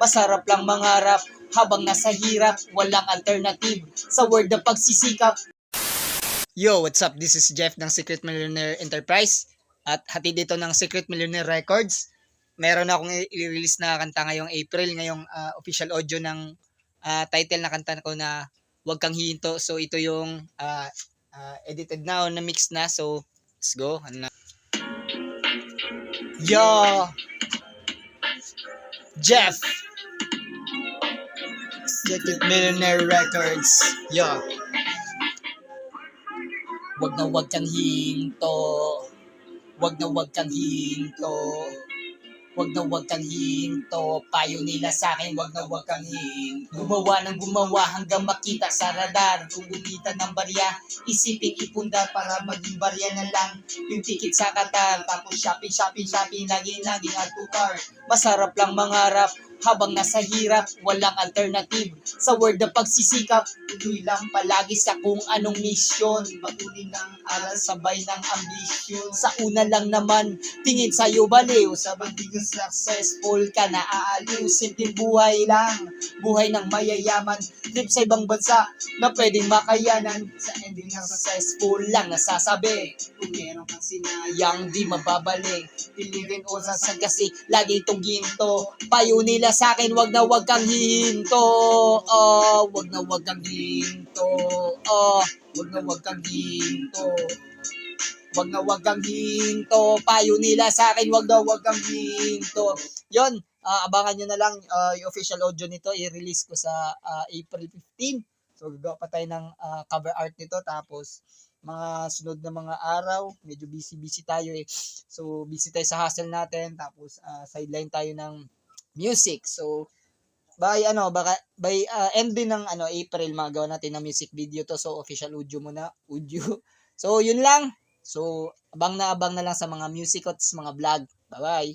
Masarap lang mangarap habang nasa hirap, walang alternative sa word na pagsisikap. Yo, what's up? This is Jeff ng Secret Millionaire Enterprise at hatid dito ng Secret Millionaire Records. Meron akong i-release na kanta ngayong April, ngayong official audio ng title na kanta ko na Huwag Kang Hihinto. So ito yung edited na o na mix na. So let's go. Yo, Jeff, Secret Millionaire Records. Yo. Wag na wag kang hihinto. Wag na wag kang hihinto. Wag na wag kang hihinto. Payo nila sa akin, wag na wag kang hihinto. Gumawa ng gumawa hanggang makita sa radar. Kung gumitan ng barya, isipin ipundar para maging barya na lang. Yung ticket sa Qatar, tapos shopping, laging at tukar. Masarap lang mangarap habang nasa hirap, walang alternative sa word na pagsisikap. Tuloy lang palagi sa kung anong misyon. Patuloy ng aral, sabay ng ambisyon. Sa una lang naman, tingin sa'yo baliw. Sa banding successful ka na aaliw. Simpleng buhay lang, buhay ng mayayaman. Trip sa ibang bansa na pwedeng makayanan. Sa ending ng successful lang nasasabi. Kung meron kang sinayang, di mababalik. Pilirin o sasagasi, lagi itong ginto. Payo nila sa akin, wag na wag kang hihinto. Wag na wag kang hihinto. Wag na wag kang hihinto. Wag na wag kang hihinto. Payo nila sa akin, wag na wag kang hihinto. Yon, abangan nyo na lang yung official audio nito. I-release ko sa April 15. So gagawa pa tayo ng cover art nito. Tapos mga sunod na mga araw, medyo busy tayo eh. So busy tayo sa hustle natin. Tapos sideline tayo ng music. So by end ng April magawa natin ng music video to. So official audio muna, audio. So yun lang. So abang na lang sa mga music at mga vlog. Bye-bye.